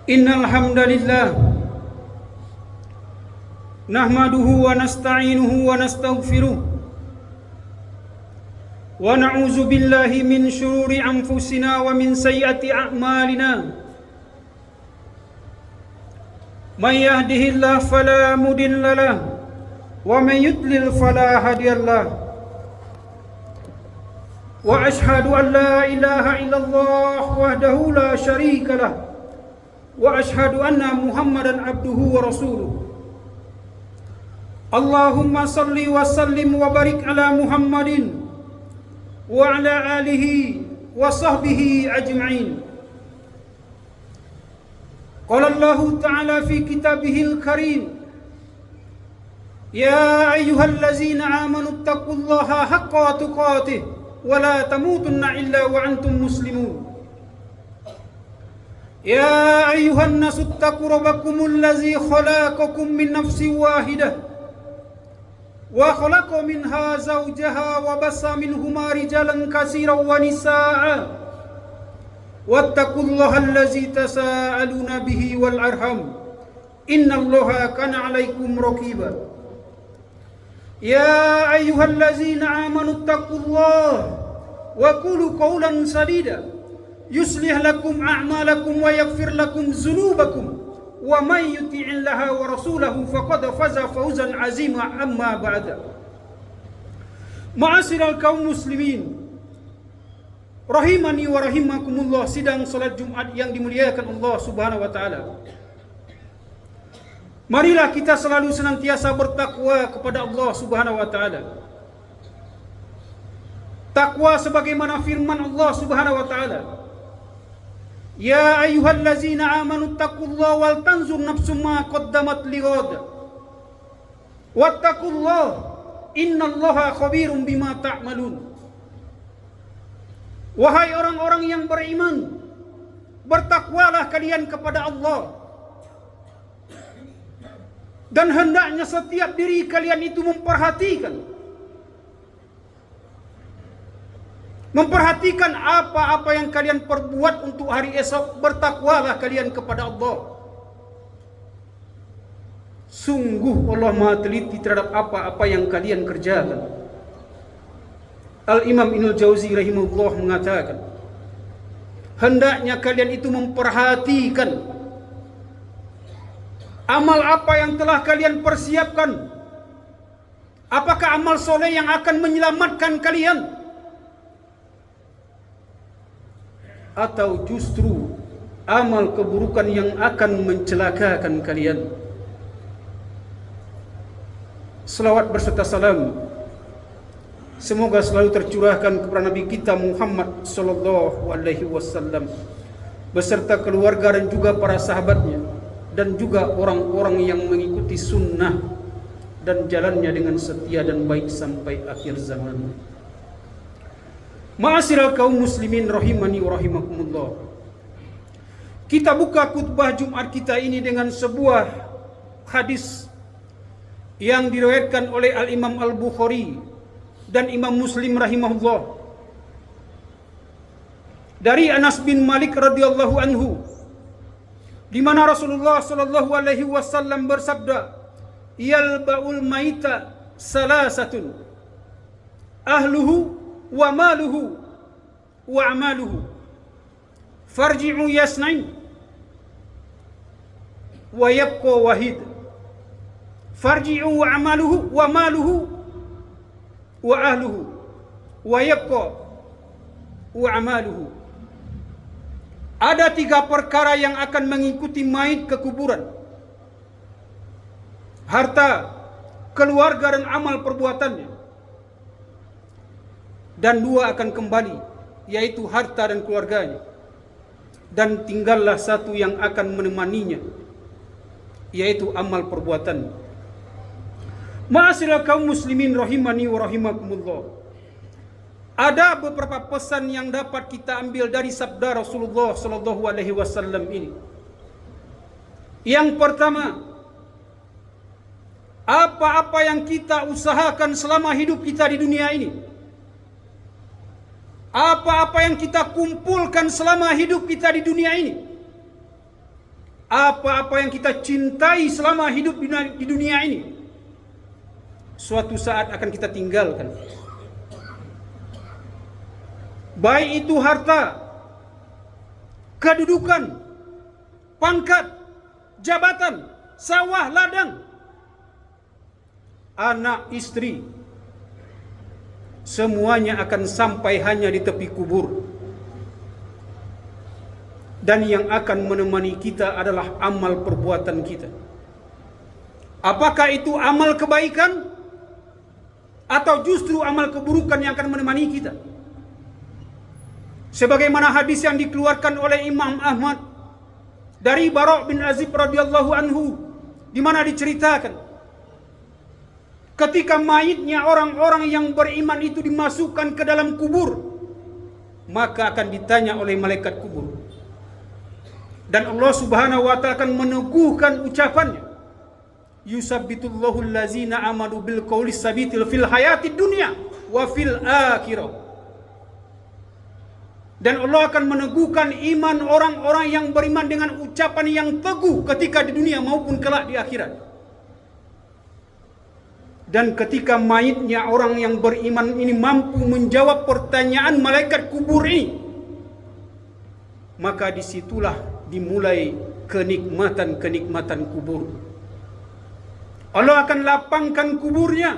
Innal hamdalillah nahmaduhu wa nasta'inuhu wa nastaghfiruh wa na'udzu billahi min shururi anfusina wa min sayyiati a'malina. May yahdihillahu fala mudilla lahu wa may yudlil fala hadiyalah. Wa ashhadu an la ilaha illallah wahdahu la syarika lah wa ashhadu anna Muhammadan abduhu wa rasuluh. Allahumma salli wa sallim wa barik ala Muhammadin wa ala alihi wa sahbihi ajma'in. Qala Allah ta'ala fi kitabihil karim, ya ayyuhallazina amanu taqullaha haqqa tuqatih wa la tamutunna illa wa antum muslimun. Ya ayyuhan nasu ttaqu rabbakumul ladzi khalaqakum min nafsin wahidah wa khalaqa minha zawjaha wa bassa minhuma rijalan katsiran wa nisaa'a wattaqullaha allazi tasaaluna bihi wal arham innallaha kana 'alaikum raqiba. Ya ayyuhallazina amanu taqullaha wa qulu qawlan sadida yuslih lakum a'malakum wa yaghfir lakum dzunubakum wa may yuti'illaha wa rasulahu faqad faza fawzan 'azima. Amma ba'da. Ma'asyiral kaum muslimin rahimani wa rahimakumullah, sidang salat Jumat yang dimuliakan Allah Subhanahu wa taala. Marilah kita selalu senantiasa bertakwa kepada Allah Subhanahu wa taala. Takwa sebagaimana firman Allah Subhanahu wa taala, ya ayyuhallazina amanu taqullaha wal tanzur nafsum ma qaddamat lighad wattaqullaha innallaha khabirum bima ta'malun. Wahai orang-orang yang beriman, bertakwalah kalian kepada Allah, dan hendaknya setiap diri kalian itu memperhatikan apa-apa yang kalian perbuat untuk hari esok. Bertakwalah kalian kepada Allah. Sungguh Allah Maha teliti terhadap apa-apa yang kalian kerjakan. Al-Imam Ibnul Jauzi rahimahullah mengatakan, hendaknya kalian itu memperhatikan amal apa yang telah kalian persiapkan. Apakah amal soleh yang akan menyelamatkan kalian, atau justru amal keburukan yang akan mencelakakan kalian. Selawat berserta salam semoga selalu tercurahkan kepada Nabi kita Muhammad sallallahu alaihi wasallam beserta keluarga dan juga para sahabatnya, dan juga orang-orang yang mengikuti sunnah dan jalannya dengan setia dan baik sampai akhir zaman. Ma'asyiral kaum muslimin rahimani wa rahimakumullah. Kita buka khutbah Jumat kita ini dengan sebuah hadis yang diriwayatkan oleh Al-Imam Al-Bukhari dan Imam Muslim rahimahullah, dari Anas bin Malik radhiyallahu anhu, di mana Rasulullah sallallahu alaihi wasallam bersabda, yalba'ul maita salasatun, ahluhu wa maluhu wa amaluhu, farji'u yasnain wa yabqa wahid, farji'u wa amaluhu wa maluhu wa ahluhu wa yabqa wa amaluhu. Ada 3 perkara yang akan mengikuti mayit ke kuburan: harta, keluarga dan amal perbuatannya. Dan 2 akan kembali, yaitu harta dan keluarganya. Dan tinggallah 1 yang akan menemaninya, yaitu amal perbuatannya. Ma'asyiral kaum muslimin rahimani wa rahimakumullah. Ada beberapa pesan yang dapat kita ambil dari sabda Rasulullah sallallahu alaihi wasallam ini. Yang pertama, apa-apa yang kita usahakan selama hidup kita di dunia ini, apa-apa yang kita kumpulkan selama hidup kita di dunia ini, apa-apa yang kita cintai selama hidup di dunia ini, suatu saat akan kita tinggalkan. Baik itu harta, kedudukan, pangkat, jabatan, sawah, ladang, anak, istri, semuanya akan sampai hanya di tepi kubur. Dan yang akan menemani kita adalah amal perbuatan kita. Apakah itu amal kebaikan atau justru amal keburukan yang akan menemani kita? Sebagaimana hadis yang dikeluarkan oleh Imam Ahmad dari Bara' bin Azib radhiyallahu anhu, di mana diceritakan ketika mayitnya orang-orang yang beriman itu dimasukkan ke dalam kubur, maka akan ditanya oleh malaikat kubur. Dan Allah Subhanahu wa taala akan meneguhkan ucapannya, yusabbitullahu allazina amanu bil qawli sabitil fil hayatid dunya wa fil akhirah. Dan Allah akan meneguhkan iman orang-orang yang beriman dengan ucapan yang teguh ketika di dunia maupun kelak di akhirat. Dan ketika mayitnya orang yang beriman ini mampu menjawab pertanyaan malaikat kubur ini, maka disitulah dimulai kenikmatan-kenikmatan kubur. Allah akan lapangkan kuburnya.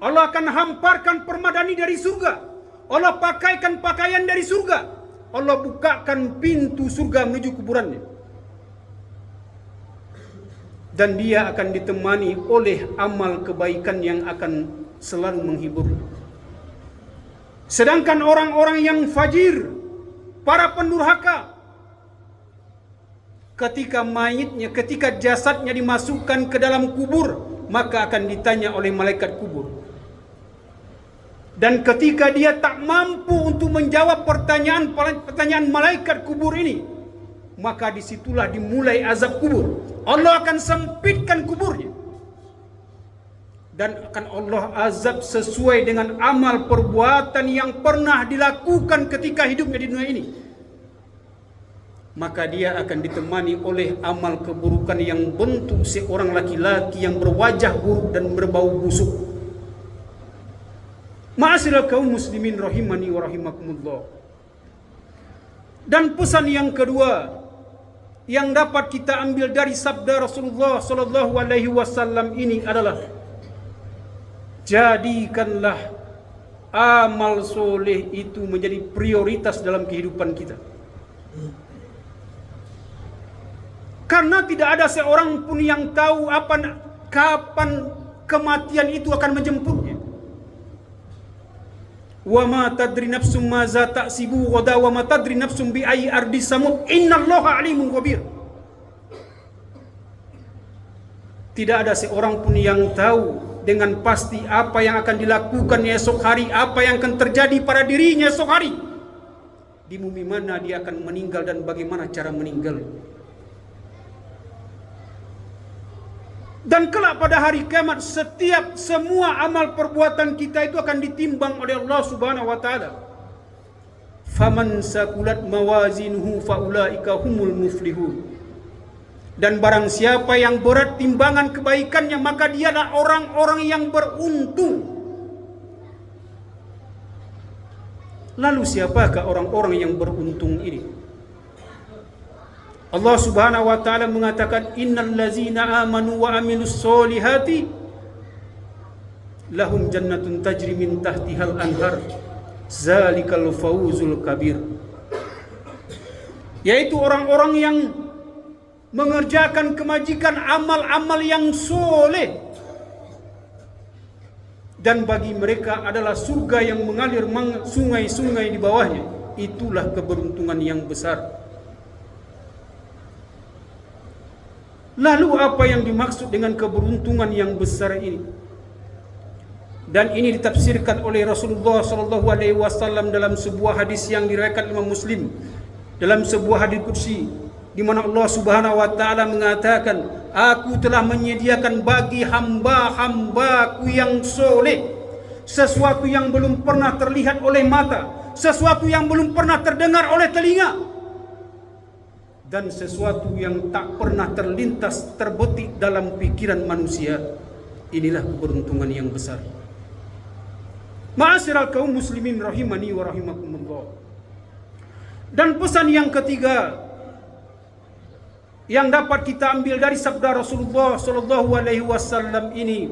Allah akan hamparkan permadani dari surga. Allah pakaikan pakaian dari surga. Allah bukakan pintu surga menuju kuburannya. Dan dia akan ditemani oleh amal kebaikan yang akan selalu menghibur. Sedangkan orang-orang yang fajir, para pendurhaka, ketika mayitnya, ketika jasadnya dimasukkan ke dalam kubur, maka akan ditanya oleh malaikat kubur. Dan ketika dia tak mampu untuk menjawab pertanyaan malaikat kubur ini, maka disitulah dimulai azab kubur. Allah akan sempitkan kuburnya. Dan akan Allah azab sesuai dengan amal perbuatan yang pernah dilakukan ketika hidupnya di dunia ini. Maka dia akan ditemani oleh amal keburukan yang bentuk seorang laki-laki yang berwajah buruk dan berbau busuk. Ma'asyiral kaum muslimin rahimani wa rahimakumullah. Dan pesan yang kedua yang dapat kita ambil dari sabda Rasulullah sallallahu alaihi wasallam ini adalah, jadikanlah amal soleh itu menjadi prioritas dalam kehidupan kita. Karena tidak ada seorang pun yang tahu kapan kematian itu akan menjemputnya. Wa ma tadri nafsum ma za ta'sibu ghada wa ma tadri nafsum bi ayyi ardi samut innallaha alimun khabir. Tidak ada seorang pun yang tahu dengan pasti apa yang akan dilakukan esok hari, apa yang akan terjadi pada dirinya esok hari. Di bumi mana dia akan meninggal dan bagaimana cara meninggal. Dan kelak pada hari kiamat, semua amal perbuatan kita itu akan ditimbang oleh Allah Subhanahu wa taala. Faman saqulat mawazinuhu faulaika humul muflihun. Dan barang siapa yang berat timbangan kebaikannya, maka dialah orang-orang yang beruntung. Lalu siapakah orang-orang yang beruntung ini? Allah Subhanahu wa taala mengatakan, innal ladzina amanu wa amilus solihati lahum jannatun tajri min tahtihal anhar zalikal fawzul kabir. Yaitu orang-orang yang mengerjakan kemajikan, amal-amal yang soleh, dan bagi mereka adalah surga yang mengalir sungai-sungai di bawahnya. Itulah keberuntungan yang besar. Lalu apa yang dimaksud dengan keberuntungan yang besar ini? Dan ini ditafsirkan oleh Rasulullah SAW dalam sebuah hadis yang diriwayatkan Imam Muslim, dalam sebuah hadis qudsi, di mana Allah Subhanahu wa taala mengatakan, aku telah menyediakan bagi hamba-hambaku yang soleh sesuatu yang belum pernah terlihat oleh mata, sesuatu yang belum pernah terdengar oleh telinga, dan sesuatu yang tak pernah terlintas terbetik dalam pikiran manusia. Inilah keberuntungan yang besar. Ma'asyiral kaum muslimin rahimani wa rahimakumullah. Dan pesan yang ketiga yang dapat kita ambil dari sabda Rasulullah sallallahu alaihi wasallam ini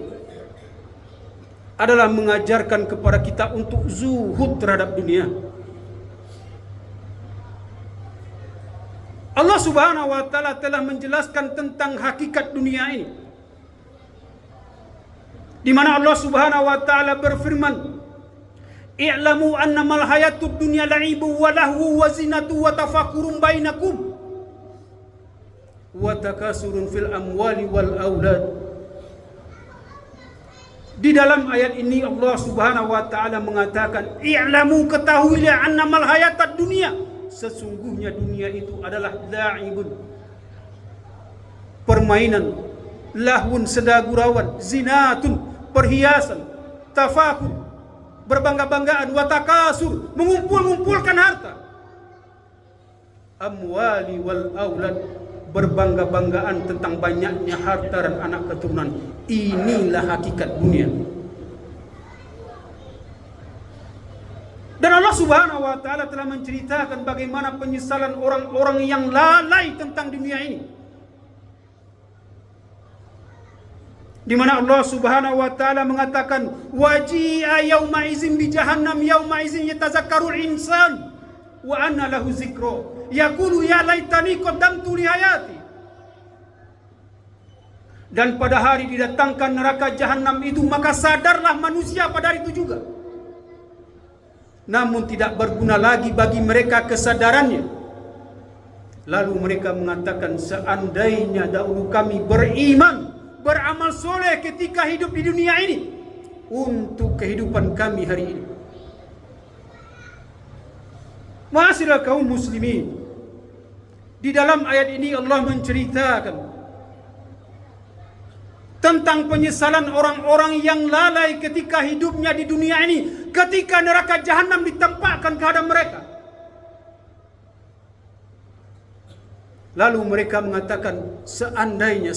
adalah mengajarkan kepada kita untuk zuhud terhadap dunia. Allah Subhanahu wa taala telah menjelaskan tentang hakikat dunia ini, di mana Allah Subhanahu wa taala berfirman, "I'lamu annamal hayatud dunya la'ibu wa lahu wa zinatu wa tafakurun bainakum wa takasurun fil amwali wal aulad." Di dalam ayat ini Allah Subhanahu wa taala mengatakan, "I'lamu, ketahuilah, annamal hayatad dunya, sesungguhnya dunia itu adalah la'ibun, permainan, lahun, sedagurawan, zinatun, perhiasan, tafakur, berbangga-banggaan, wa takasur, mengumpul-ngumpulkan harta, amwali wal aulad, berbangga-banggaan tentang banyaknya harta dan anak keturunan." Inilah hakikat dunia. Dan Allah Subhanahu wa taala telah menceritakan bagaimana penyesalan orang-orang yang lalai tentang dunia ini, di mana Allah Subhanahu wa taala mengatakan, waji'a yauma izin bi jahannam yauma izin yatazakkarul insan wa anna lahu zikra yaqulu ya laitani qaddamtu li hayati. Dan pada hari didatangkan neraka jahanam itu, maka sadarlah manusia pada hari itu juga, namun tidak berguna lagi bagi mereka kesadarannya. Lalu mereka mengatakan, seandainya dahulu kami beriman, beramal soleh ketika hidup di dunia ini, untuk kehidupan kami hari ini. Ma'asyiral kaum muslimin, di dalam ayat ini Allah menceritakan tentang penyesalan orang-orang yang lalai ketika hidupnya di dunia ini, ketika neraka jahanam ditampakkan kepada mereka. Lalu mereka mengatakan, seandainya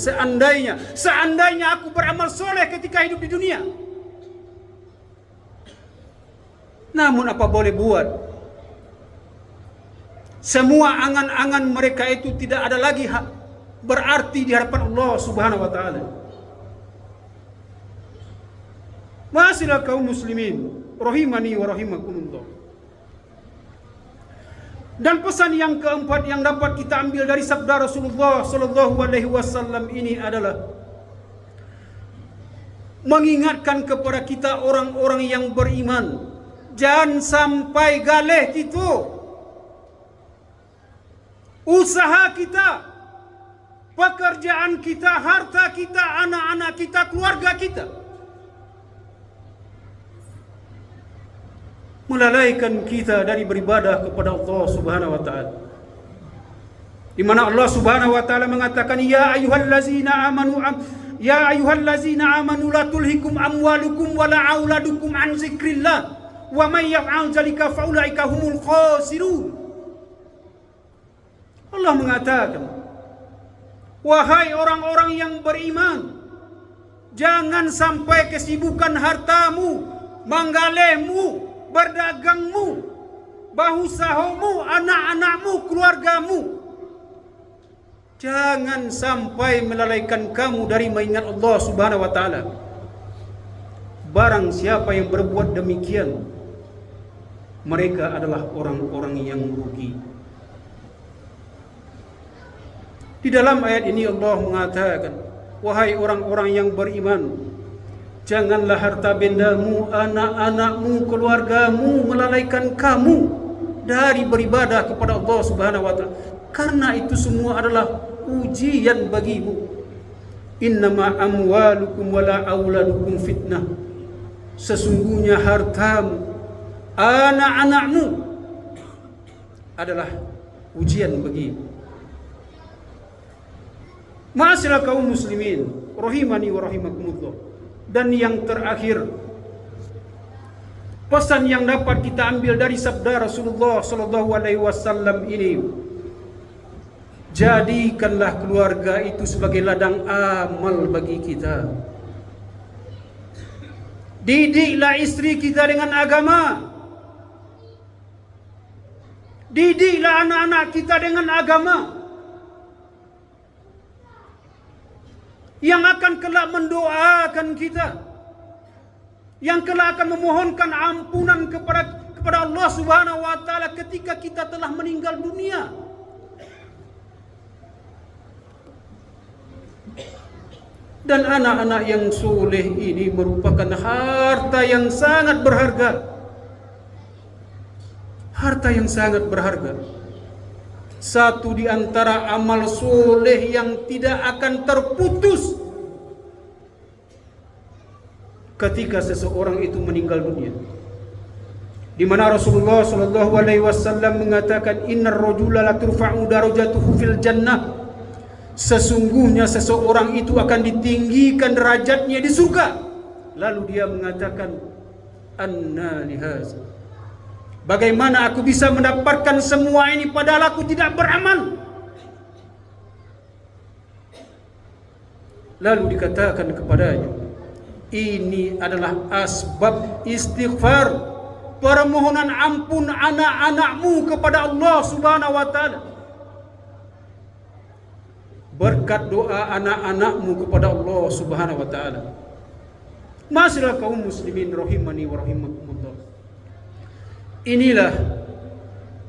aku beramal soleh ketika hidup di dunia. Namun apa boleh buat, semua angan-angan mereka itu tidak ada lagi berarti di hadapan Allah Subhanahu wa taala. Ma'asyiral kaum muslimin rahimani wa rahimakumullah. Dan pesan yang keempat yang dapat kita ambil dari sabda Rasulullah sallallahu alaihi wasallam ini adalah mengingatkan kepada kita orang-orang yang beriman, jangan sampai galeh kita, usaha kita, pekerjaan kita, harta kita, anak-anak kita, keluarga kita melalaikan kita dari beribadah kepada Allah Subhanahu wa taala. Di mana Allah Subhanahu wa taala mengatakan, ya ayyuhallazina amanu la tulhikum amwalukum wala auladukum an zikrillah wa may yaf'al dzalika faulaika humul khasirun. Allah mengatakan, Wahai orang-orang yang beriman, jangan sampai kesibukan hartamu, manggalemu, berdagangmu, bahusahomu, anak-anakmu, keluargamu, jangan sampai melalaikan kamu dari mengingat Allah Subhanahu wa taala. Barang siapa yang berbuat demikian, mereka adalah orang-orang yang rugi. Di dalam ayat ini Allah mengatakan, wahai orang-orang yang beriman, janganlah harta bendamu, anak-anakmu, keluargamu melalaikan kamu dari beribadah kepada Allah Subhanahu wa taala, karena itu semua adalah ujian bagimu. Innama amwalukum wala auladukum fitnah. Sesungguhnya hartamu, anak-anakmu adalah ujian bagimu. Ma'asyiral kaum muslimin, rahimani wa rahimakumullah. Dan yang terakhir, pesan yang dapat kita ambil dari sabda Rasulullah sallallahu alaihi wasallam ini, jadikanlah keluarga itu sebagai ladang amal bagi kita. Didiklah istri kita dengan agama. Didiklah anak-anak kita dengan agama, yang akan kelak mendoakan kita, yang kelak akan memohonkan ampunan kepada Allah Subhanahu wa taala ketika kita telah meninggal dunia. Dan anak-anak yang soleh ini merupakan harta yang sangat berharga. Harta yang sangat berharga. Satu di antara amal soleh yang tidak akan terputus ketika seseorang itu meninggal dunia, di mana Rasulullah sallallahu alaihi wasallam mengatakan, innar rajula la turfa'u darajatuhu fil jannah. Sesungguhnya seseorang itu akan ditinggikan derajatnya di surga. Lalu dia mengatakan, anna lihaza, bagaimana aku bisa mendapatkan semua ini padahal aku tidak beramal? Lalu dikatakan kepadanya, ini adalah asbab istighfar, permohonan ampun anak-anakmu kepada Allah Subhanahu wa taala. Berkat doa anak-anakmu kepada Allah Subhanahu wa taala. Ma'asyiral kaum muslimin rahimani wa rahimakumullah. Inilah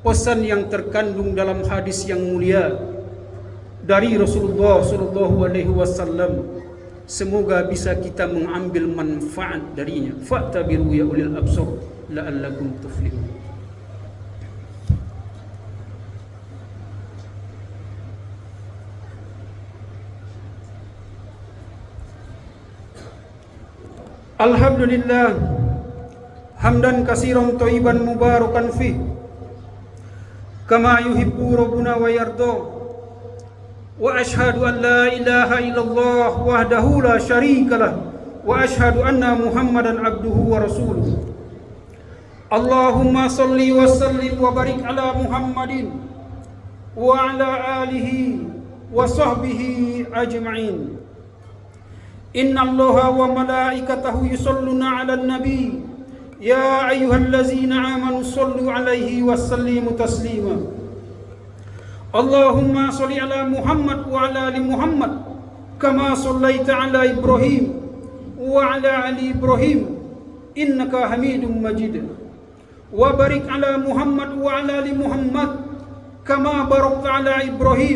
pesan yang terkandung dalam hadis yang mulia dari Rasulullah sallallahu alaihi wasallam. Semoga bisa kita mengambil manfaat darinya. Fa'tabiru ya ulil absar la'allakum tuflihun. Alhamdulillah hamdan katsiran thayyiban mubarakan fi kama yuhibbu rabbuna wa yarda. Wa ashhadu an la ilaha illallah wahdahu la syarikalah wa ashhadu anna Muhammadan abduhu wa rasuluh. Allahumma salli wa sallim wa barik ala Muhammadin wa ala alihi wa sahbihi ajma'in. Inna Allaha wa malaikatahu yusalluna 'alan nabi ya ayyuhallazina amanu sallu 'alaihi wa sallimu taslima. Allahumma shalli 'ala Muhammad wa 'ala ali Muhammad kama shallaita 'ala Ibrahim wa 'ala ali Ibrahim innaka Hamidum Majid. Wa barik 'ala Muhammad wa 'ala ali Muhammad kama barakta 'ala Ibrahim